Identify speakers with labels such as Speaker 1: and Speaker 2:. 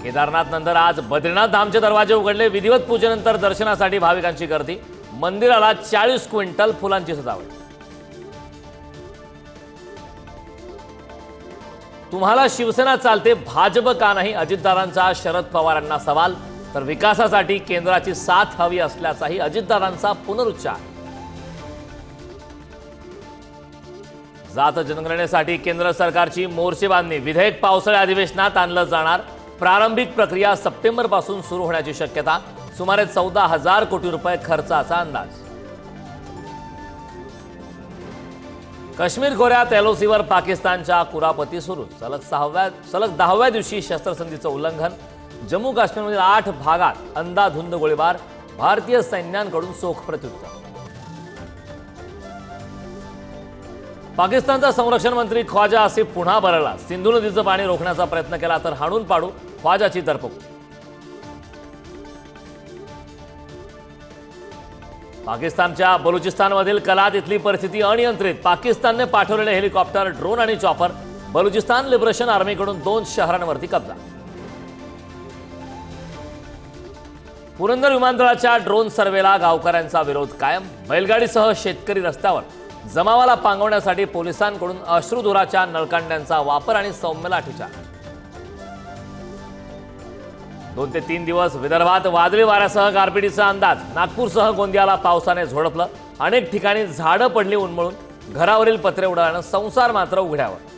Speaker 1: केदारनाथ नंतर आज बद्रीनाथ धामचे दरवाजे उघडले। विधिवत पूजेनंतर दर्शनासाठी भाविकांची गर्दी। मंदिराला 40 क्विंटल फुलांची सजावट। तुम्हाला शिवसेना चालते, भाजप का नाही? अजितदादांचा शरद पवारांना सवाल। तर विकासासाठी केंद्राची साथ हवी असल्याचाही अजितदादांचा पुनरुच्चार। जात जनगणनेसाठी केंद्र सरकारची मोर्चेबांधणी। विधेयक पावसाळ्या अधिवेशनात आणलं जाणार। प्रारंभिक प्रक्रिया सप्टेंबर पासून सुरू होण्याची शक्यता। सुमारे 14,000 कोटी रुपये खर्चाचा अंदाज। काश्मीर खोऱ्यात एलओसीवर पाकिस्तानच्या कुरापती सुरू। सलग 10व्या दिवशी शस्त्रसंधीचं उल्लंघन। जम्मू काश्मीरमधील 8 भागात अंधाधुंद गोळीबार। भारतीय सैन्याकडून चोख प्रत्युत्तर। पाकिस्तानचा संरक्षण मंत्री ख्वाजा आसिफ पुन्हा बरळला। सिंधू नदीचं पाणी रोखण्याचा प्रयत्न केला तर हाणून पाडू, ख्वाजाची धरपकड। पाकिस्तानच्या बलुचिस्तानमधील कलात इथली परिस्थिती अनियंत्रित। पाकिस्तानने पाठवलेले हेलिकॉप्टर, ड्रोन आणि चॉपर। बलुचिस्तान लिबरेशन आर्मीकडून 2 शहरांवरती कब्जा। पुरंदर विमानतळाच्या ड्रोन सर्वेला गावकऱ्यांचा विरोध कायम। बैलगाडीसह शेतकरी रस्त्यावर। जमावाला पांगवण्यासाठी पोलिसांकडून अश्रुधुराच्या नळकांड्यांचा वापर आणि सौम्य लाठीचार। 2 ते 3 दिवस विदर्भात वादळी वाऱ्यासह गारपिटीचा अंदाज। नागपूरसह गोंदियाला पावसाने झोडपलं। अनेक ठिकाणी झाडं पडली उन्मळून। घरावरील पत्रे उडाल्यानं संसार मात्र उघड्यावर।